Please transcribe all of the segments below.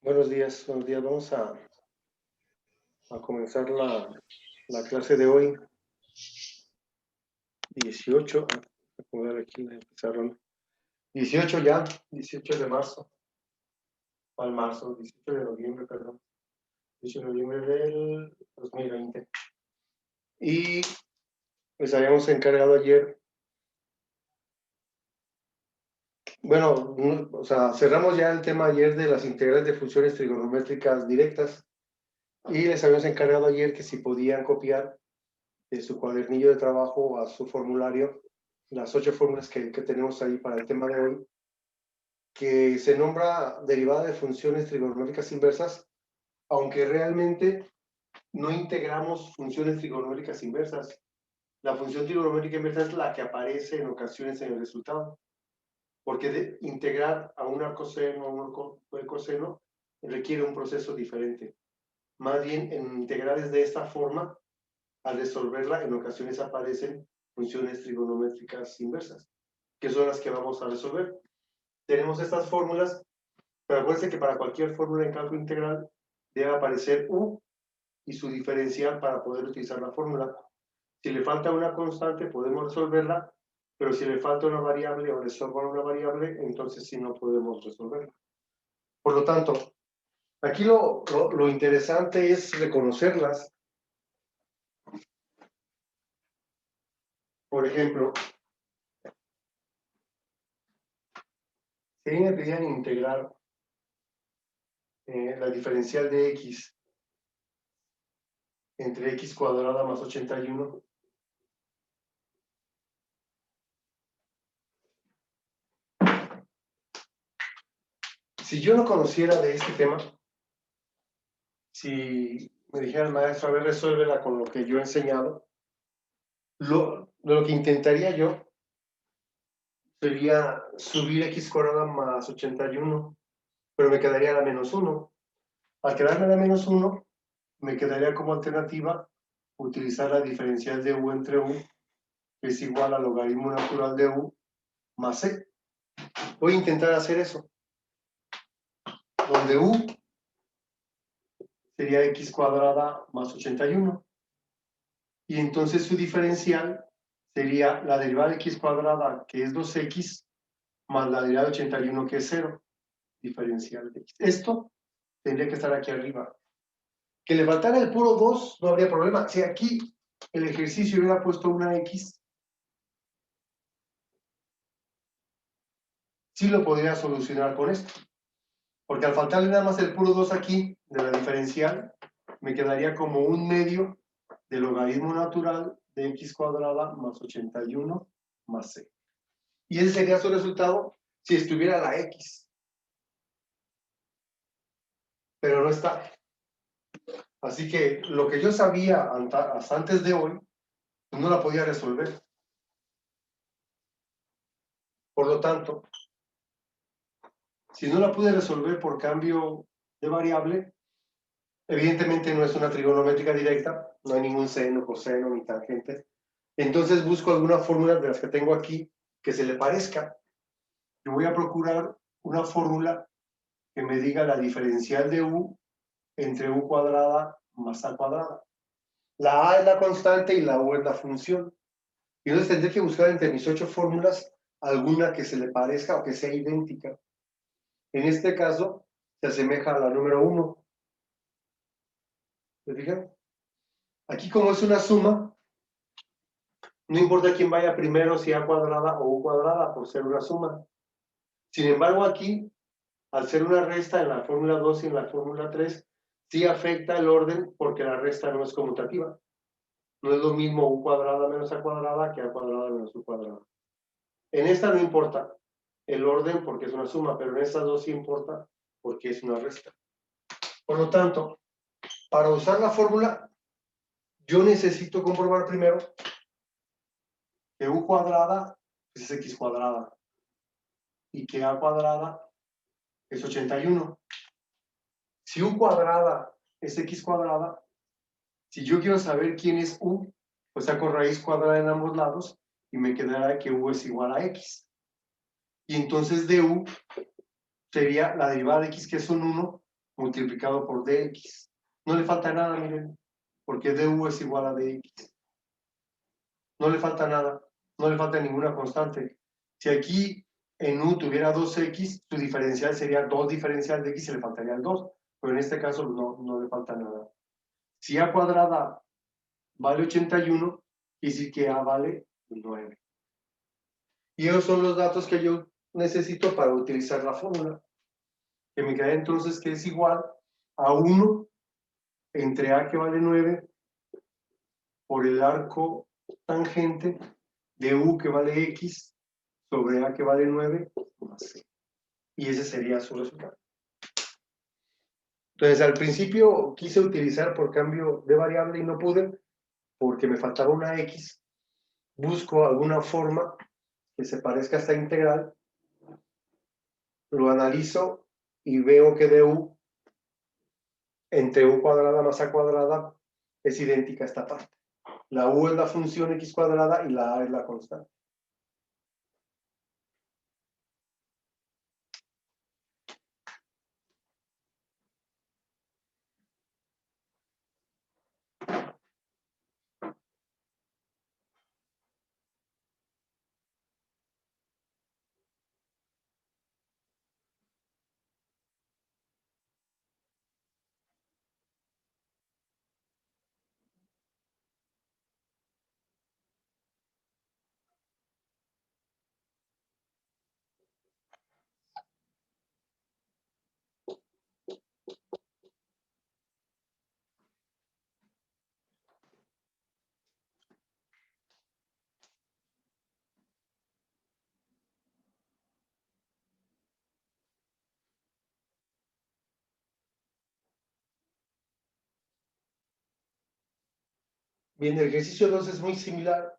Buenos días, buenos días. Vamos a comenzar la clase de hoy, 18. Voy a ver aquí la pizarrón. 18 ya, 18 de marzo. ¿Cuál marzo? 18 de noviembre, perdón. 18 de noviembre del 2020. Y les habíamos encargado ayer. Bueno, o sea, cerramos ya el tema ayer de las integrales de funciones trigonométricas directas. Y les habíamos encargado ayer que si podían copiar de su cuadernillo de trabajo a su formulario las 8 fórmulas que tenemos ahí para el tema de hoy, que se nombra derivada de funciones trigonométricas inversas, aunque realmente no integramos funciones trigonométricas inversas. La función trigonométrica inversa es la que aparece en ocasiones en el resultado, porque de integrar a un arcoseno o un coseno requiere un proceso diferente. Más bien, en integrales de esta forma, al resolverla, en ocasiones aparecen funciones trigonométricas inversas, que son las que vamos a resolver. Tenemos estas fórmulas, pero acuérdense que para cualquier fórmula en cálculo integral debe aparecer u y su diferencial para poder utilizar la fórmula. Si le falta una constante, podemos resolverla, pero si le falta una variable o le sobra una variable, entonces sí no podemos resolverla. Por lo tanto, aquí lo interesante es reconocerlas. Por ejemplo, si me pedían integrar la diferencial de x entre x cuadrada más 81, si yo no conociera de este tema, si me dijera el maestro, a ver, resuélvela con lo que yo he enseñado, lo que intentaría yo sería subir x cuadrada más 81, pero me quedaría la menos 1. Al quedarme la menos 1, me quedaría como alternativa utilizar la diferencial de u entre u, que es igual al logaritmo natural de u más c. Voy a intentar hacer eso, donde u sería x cuadrada más 81. Y entonces su diferencial sería la derivada de x cuadrada, que es 2x, más la derivada de 81, que es 0. Diferencial de x. Esto tendría que estar aquí arriba. Que le faltara el puro 2, no habría problema. Si aquí el ejercicio hubiera puesto una x, sí lo podría solucionar con esto. Porque al faltarle nada más el puro 2 aquí, de la diferencial, me quedaría como un medio del logaritmo natural de x cuadrada más 81 más c. Y ese sería su resultado si estuviera la x. Pero no está. Así que lo que yo sabía hasta antes de hoy, no la podía resolver. Por lo tanto, si no la pude resolver por cambio de variable, evidentemente no es una trigonométrica directa, no hay ningún seno, coseno ni tangente. Entonces busco alguna fórmula de las que tengo aquí que se le parezca. Yo voy a procurar una fórmula que me diga la diferencial de u entre u cuadrada más a cuadrada. La a es la constante y la u es la función. Y entonces tendré que buscar entre mis 8 fórmulas alguna que se le parezca o que sea idéntica. En este caso, se asemeja a la número 1. ¿Se fijan? Aquí, como es una suma, no importa quién vaya primero, si a cuadrada o u cuadrada, por ser una suma. Sin embargo, aquí, al ser una resta en la fórmula 2 y en la fórmula 3, sí afecta el orden porque la resta no es conmutativa. No es lo mismo u cuadrada menos a cuadrada que a cuadrada menos u cuadrada. En esta no importa el orden porque es una suma, pero en estas dos sí importa porque es una resta. Por lo tanto, para usar la fórmula, yo necesito comprobar primero que u cuadrada es x cuadrada y que a cuadrada es 81. Si u cuadrada es x cuadrada, si yo quiero saber quién es u, pues saco raíz cuadrada en ambos lados y me quedará que u es igual a x. Y entonces de u sería la derivada de x, que es un 1, multiplicado por dx. No le falta nada, miren, porque du es igual a dx. No le falta nada, no le falta ninguna constante. Si aquí en u tuviera 2x, su diferencial sería 2 diferencial de x, se le faltaría el 2, pero en este caso no le falta nada. Si a cuadrada vale 81, quiere decir que a vale 9. Y esos son los datos que yo necesito para utilizar la fórmula, que me queda entonces que es igual a 1 entre a que vale 9 por el arco tangente de u que vale x sobre a que vale 9 más c. Y ese sería su resultado. Entonces, al principio quise utilizar por cambio de variable y no pude porque me faltaba una x. Busco alguna forma que se parezca a esta integral, lo analizo y veo que du entre u cuadrada más a cuadrada es idéntica a esta parte. La u es la función x cuadrada y la a es la constante. Bien, el ejercicio 2 es muy similar,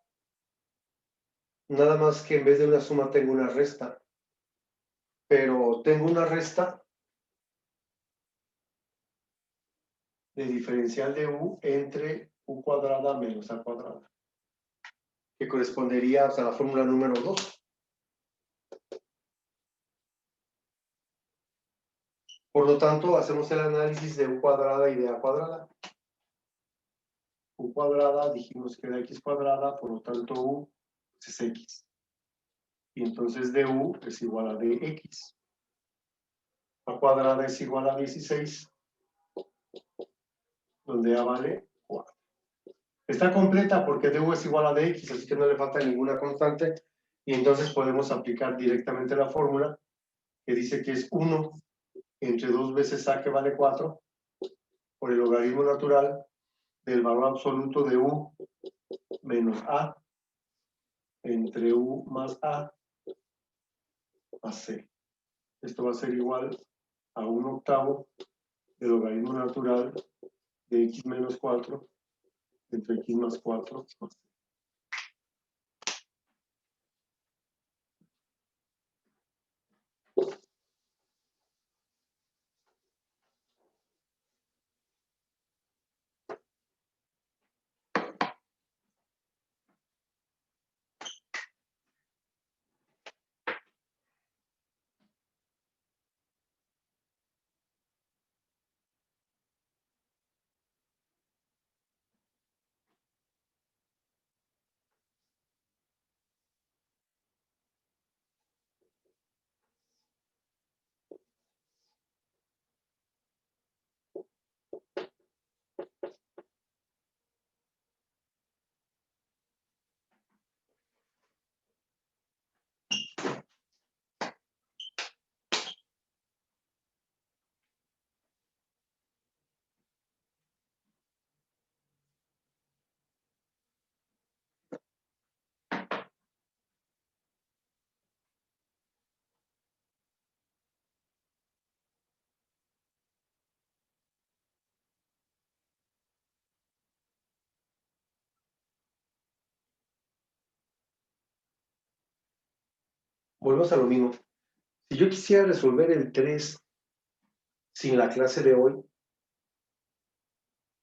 nada más que en vez de una suma tengo una resta, pero tengo una resta de diferencial de u entre u cuadrada menos a cuadrada, que correspondería a la fórmula número 2. Por lo tanto, hacemos el análisis de u cuadrada y de a cuadrada. U cuadrada dijimos que era x cuadrada, por lo tanto u es x. Y entonces du es igual a dx. A cuadrada es igual a 16, donde a vale 4. Está completa porque du es igual a dx, así que no le falta ninguna constante. Y entonces podemos aplicar directamente la fórmula que dice que es 1 entre 2 veces a que vale 4 por el logaritmo natural del valor absoluto de u menos a entre u más a c. Esto va a ser igual a 1/8 del logaritmo natural de x menos 4 entre x más 4 más c. Volvemos a lo mismo. Si yo quisiera resolver el 3 sin la clase de hoy,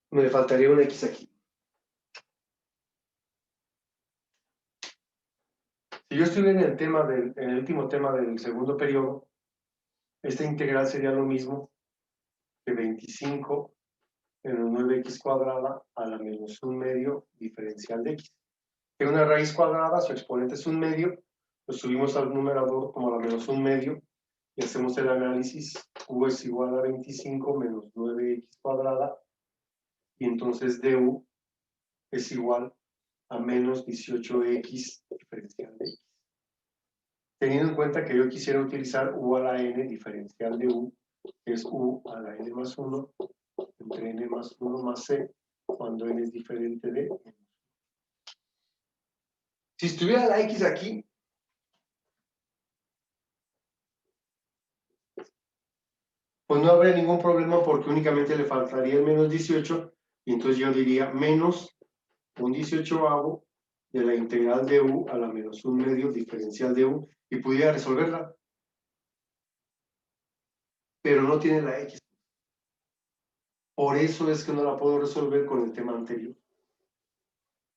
me faltaría un x aquí. Si yo estuviera en el último tema del segundo periodo, esta integral sería lo mismo que 25 menos 9x cuadrada a la menos 1/2 diferencial de x. Que una raíz cuadrada, su exponente es 1/2, lo subimos al numerador como a la menos 1/2 y hacemos el análisis. U es igual a 25 menos 9x cuadrada y entonces du es igual a menos 18x diferencial de x. Teniendo en cuenta que yo quisiera utilizar u a la n diferencial de u, que es u a la n más 1 entre n más 1 más c, cuando n es diferente de n. Si estuviera la x aquí, pues no habría ningún problema porque únicamente le faltaría el menos 18 y entonces yo diría menos un 18avo de la integral de u a la menos 1/2 diferencial de u y pudiera resolverla. Pero no tiene la x. Por eso es que no la puedo resolver con el tema anterior.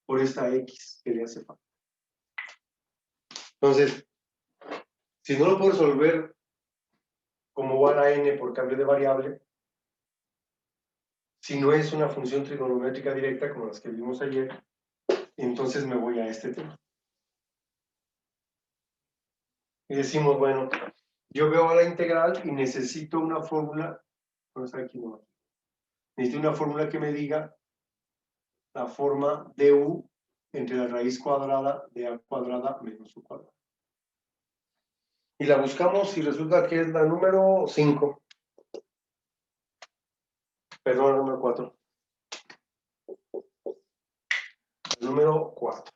Por esta x que le hace falta. Entonces, si no lo puedo resolver como u a la n por cambio de variable, si no es una función trigonométrica directa como las que vimos ayer, entonces me voy a este tema. Y decimos, bueno, yo veo la integral y necesito una fórmula, no está aquí, no, necesito una fórmula que me diga la forma de u entre la raíz cuadrada de a cuadrada menos u cuadrada. Y la buscamos y resulta que es la número 5. Perdón, la número 4. El número 4.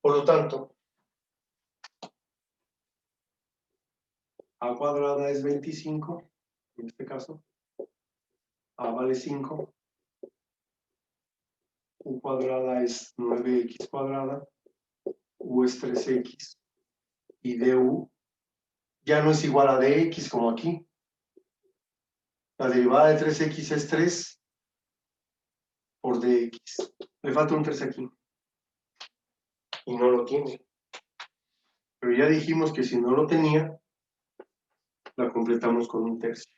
Por lo tanto, a cuadrada es 25, en este caso. A vale 5. U cuadrada es 9x cuadrada. U es 3x. Y du ya no es igual a dx como aquí. La derivada de 3x es 3 por dx. Le falta un 3 aquí. Y no lo tiene. Pero ya dijimos que si no lo tenía, la completamos con un tercio.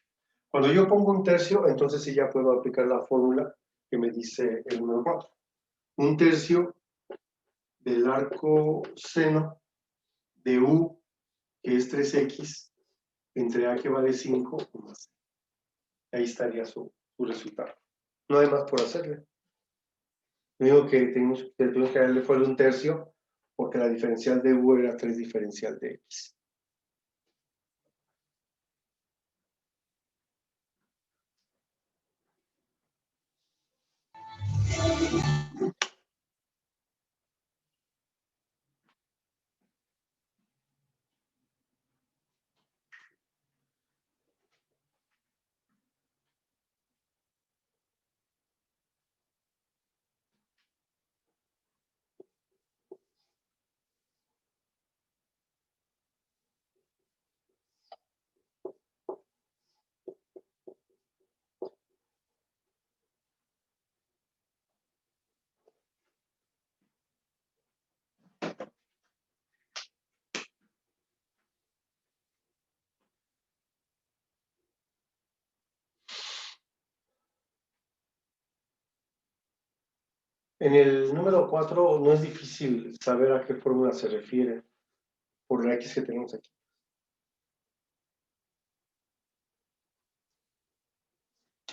Cuando yo pongo un tercio, entonces sí ya puedo aplicar la fórmula que me dice el número 4. Un tercio del arco seno de u, que es 3x, entre a que vale 5 más. Ahí estaría su resultado. No hay más por hacerle. Lo único que tenemos que darle fue un tercio, porque la diferencial de u era 3 diferencial de x. En el número 4 no es difícil saber a qué fórmula se refiere por la x que tenemos aquí.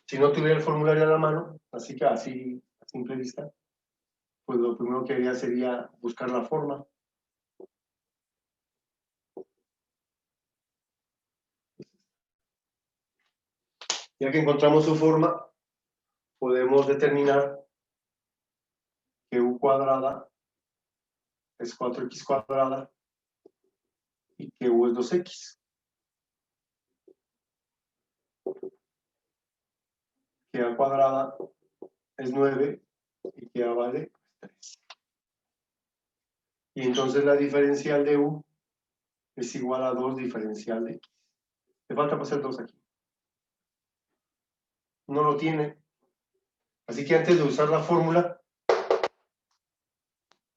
Si no tuviera el formulario a la mano, así que así a simple vista, pues lo primero que haría sería buscar la forma. Ya que encontramos su forma, podemos determinar que u cuadrada es 4x cuadrada y que u es 2x. Que a cuadrada es 9 y que a vale 3. Y entonces la diferencial de u es igual a 2 diferencial de x. Le falta pasar 2 aquí. No lo tiene. Así que antes de usar la fórmula,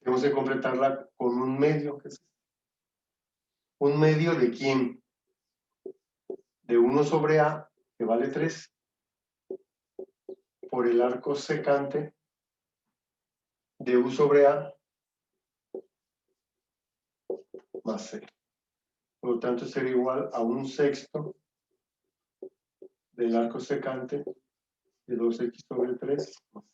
tenemos que completarla con un medio. ¿Qué es? ¿Un medio de quién? De 1 sobre a que vale 3, por el arco secante de U sobre A más C. Por lo tanto, sería igual a 1/6 del arco secante de 2x sobre 3 más C.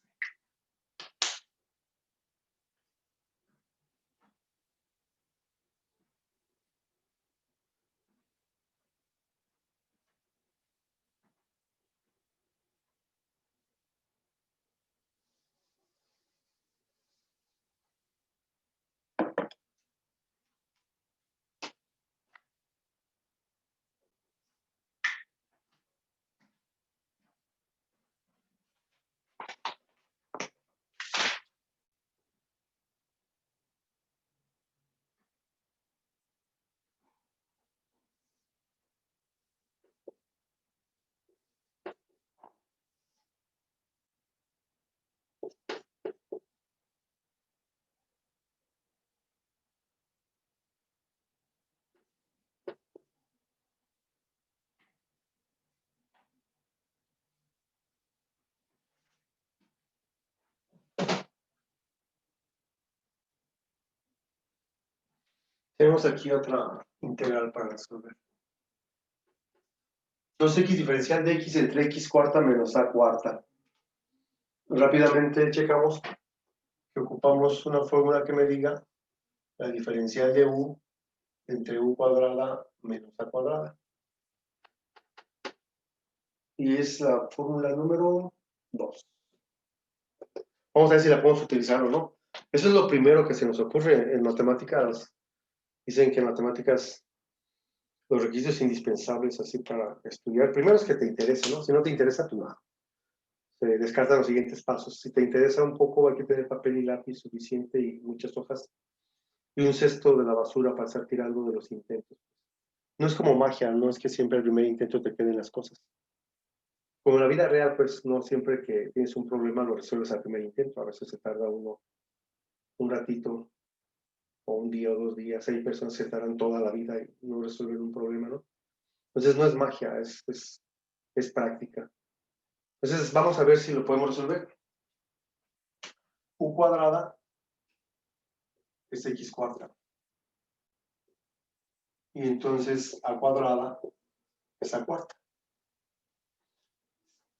Tenemos aquí otra integral para resolver. 2x diferencial de x entre x cuarta menos a cuarta. Rápidamente checamos que ocupamos una fórmula que me diga la diferencial de u entre u cuadrada menos a cuadrada. Y es la fórmula número 2. Vamos a ver si la podemos utilizar o no. Eso es lo primero que se nos ocurre en matemáticas. Dicen que en matemáticas los requisitos indispensables así para estudiar, primero es que te interese, ¿no? Si no te interesa, tú nada. Se descartan los siguientes pasos. Si te interesa un poco, hay que tener papel y lápiz suficiente y muchas hojas y un cesto de la basura para estar tirando de los intentos. No es como magia, no es que siempre el primer intento te queden las cosas. Como en la vida real, pues no siempre que tienes un problema lo resuelves al primer intento. A veces se tarda uno un ratito o un día o 2 días. Hay personas que tardan toda la vida y no resuelven un problema, ¿no? Entonces no es magia, es práctica. Entonces vamos a ver si lo podemos resolver. U cuadrada es x cuarta. Y entonces a cuadrada es a cuarta.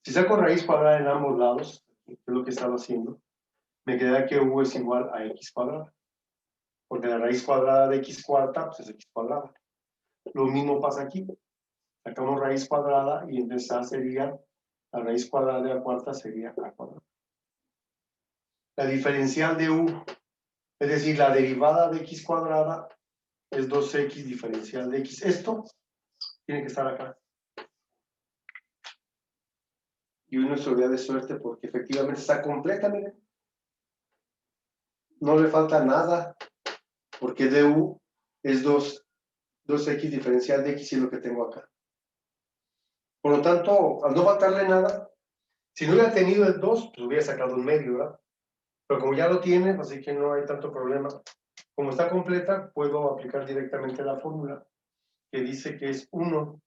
Si saco raíz cuadrada en ambos lados, que es lo que estaba haciendo, me queda que u es igual a x cuadrada. Porque la raíz cuadrada de x cuarta pues es x cuadrada. Lo mismo pasa aquí. Sacamos raíz cuadrada y entonces a sería, la raíz cuadrada de la cuarta sería a cuadrada. La diferencial de u, es decir, la derivada de x cuadrada es 2x diferencial de x. Esto tiene que estar acá. Y uno es día de suerte porque efectivamente está completa, miren. No le falta nada, porque du es 2x diferencial de x y lo que tengo acá. Por lo tanto, al no faltarle nada, si no hubiera tenido el 2, pues hubiera sacado un medio, ¿verdad? Pero como ya lo tiene, así que no hay tanto problema. Como está completa, puedo aplicar directamente la fórmula, que dice que es 1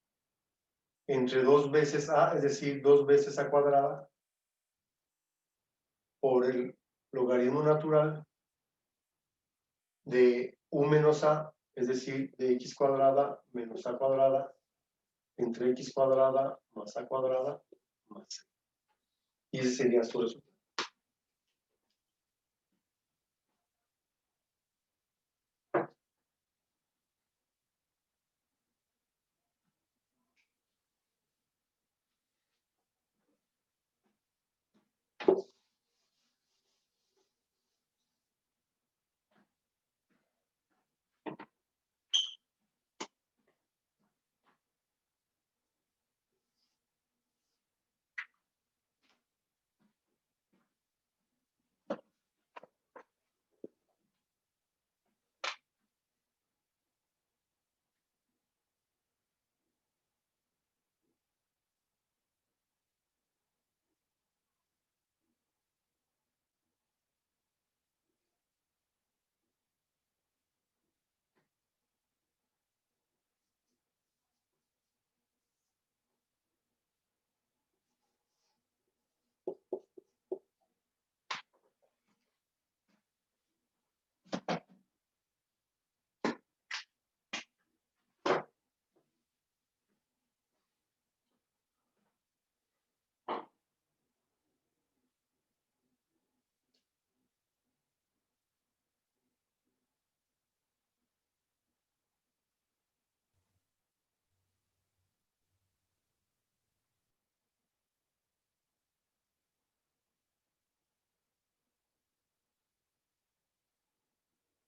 entre 2 veces a, es decir, 2 veces a cuadrada, por el logaritmo natural de u menos a, es decir, de x cuadrada menos a cuadrada, entre x cuadrada más a cuadrada más c. Y ese sería su resultado.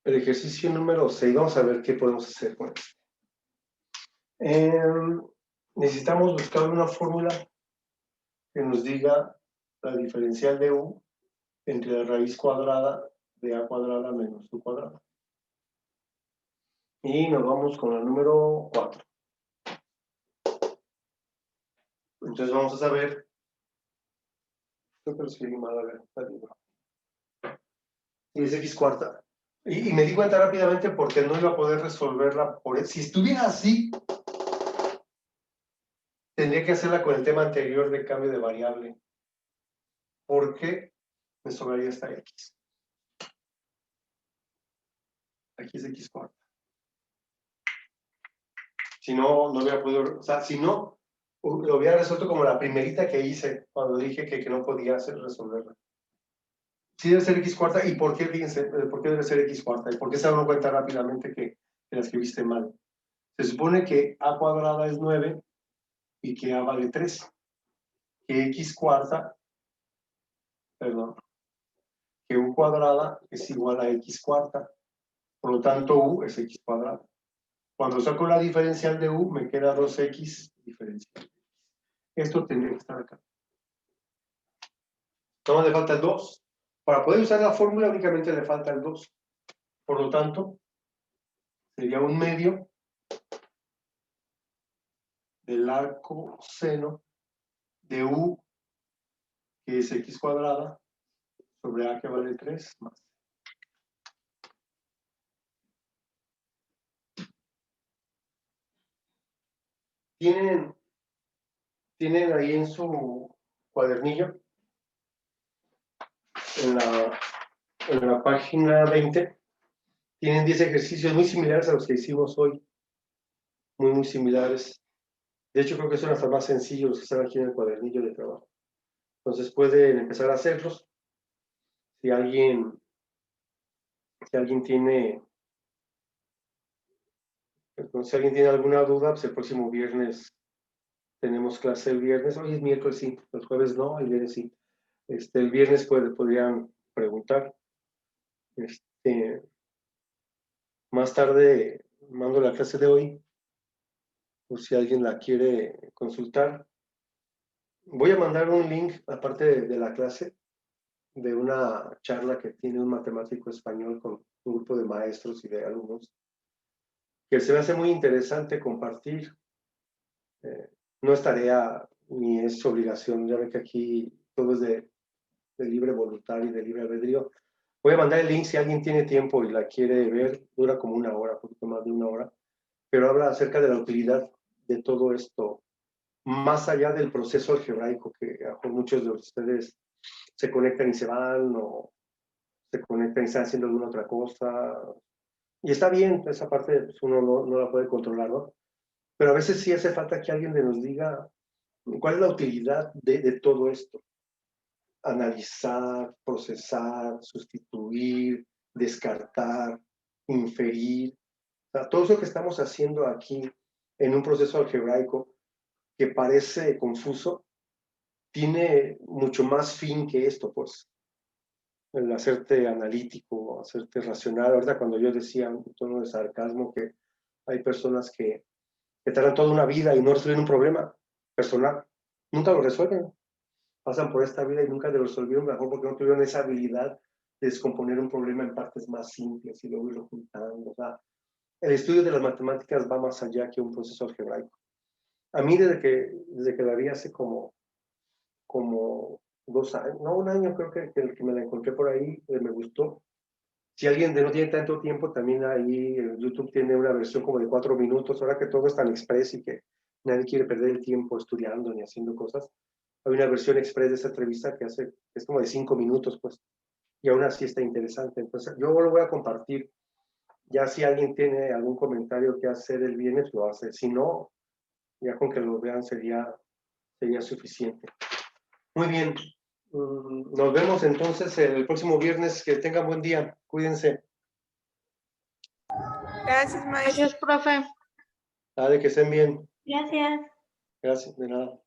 El ejercicio número 6, vamos a ver qué podemos hacer con esto. Necesitamos buscar una fórmula que nos diga la diferencial de u entre la raíz cuadrada de a cuadrada menos u cuadrada. Y nos vamos con la número 4. Entonces vamos a saber, creo que lo escribí mal, a ver, y es x cuarta. Y me di cuenta rápidamente porque no iba a poder resolverla. Si estuviera así, tendría que hacerla con el tema anterior de cambio de variable. Porque me sobraría esta x. Aquí es x cuarta. Si no, no hubiera podido, o sea, si no, lo hubiera resuelto como la primerita que hice cuando dije que no podía resolverla. Sí debe ser x cuarta. ¿Y por qué? Fíjense, ¿por qué debe ser x cuarta? ¿Y por qué se dan cuenta rápidamente que la escribiste mal? Se supone que a cuadrada es 9 y que a vale 3. Que x cuarta, perdón, que u cuadrada es igual a x cuarta. Por lo tanto, u es x cuadrada. Cuando saco la diferencial de u, me queda 2x diferencial. Esto tendría que estar acá. No le falta el 2. Para poder usar la fórmula únicamente le falta el 2. Por lo tanto, sería un medio del arco seno de u, que es x cuadrada, sobre a que vale 3 más. Tienen ahí en su cuadernillo, en la página 20, tienen 10 ejercicios muy similares a los que hicimos hoy. Muy similares. De hecho, creo que son hasta más sencillos los que están aquí en el cuadernillo de trabajo. Entonces pueden empezar a hacerlos. Si alguien tiene, si alguien tiene alguna duda, pues el próximo viernes tenemos clase el viernes. Hoy es miércoles, sí. El jueves no, el viernes sí. El viernes podrían preguntar. Más tarde mando la clase de hoy, por si alguien la quiere consultar. Voy a mandar un link, aparte de la clase, de una charla que tiene un matemático español con un grupo de maestros y de alumnos, que se me hace muy interesante compartir. No es tarea ni es obligación, ya ve que aquí todo es de libre voluntad y de libre albedrío. Voy a mandar el link si alguien tiene tiempo y la quiere ver, dura como una hora, un poquito más de una hora, pero habla acerca de la utilidad de todo esto, más allá del proceso algebraico, que a muchos de ustedes se conectan y se van, o se conectan y están haciendo alguna otra cosa. Y está bien, esa parte pues, uno no la puede controlar, ¿no? Pero a veces sí hace falta que alguien nos diga cuál es la utilidad de todo esto. Analizar, procesar, sustituir, descartar, inferir. O sea, todo eso que estamos haciendo aquí en un proceso algebraico que parece confuso, tiene mucho más fin que esto, pues. El hacerte analítico, hacerte racional. Ahorita cuando yo decía un tono de sarcasmo que hay personas que tardan toda una vida y no resuelven un problema personal, nunca lo resuelven. Pasan por esta vida y nunca lo resolvieron, mejor porque no tuvieron esa habilidad de descomponer un problema en partes más simples y luego irlo juntando. O sea, el estudio de las matemáticas va más allá que un proceso algebraico. A mí desde que la vi hace como 2 años, no, un año creo que me la encontré por ahí, me gustó. Si alguien no tiene tanto tiempo, también ahí YouTube tiene una versión como de 4 minutos, ahora que todo es tan express y que nadie quiere perder el tiempo estudiando ni haciendo cosas, Hay una versión express de esta entrevista que es como de 5 minutos, pues, y aún así está interesante. Entonces, yo lo voy a compartir. Ya si alguien tiene algún comentario que hacer el viernes, lo hace. Si no, ya con que lo vean sería suficiente. Muy bien. Nos vemos entonces el próximo viernes. Que tengan buen día. Cuídense. Gracias, maestro. Gracias, profe. De que estén bien. Gracias. Gracias, de nada.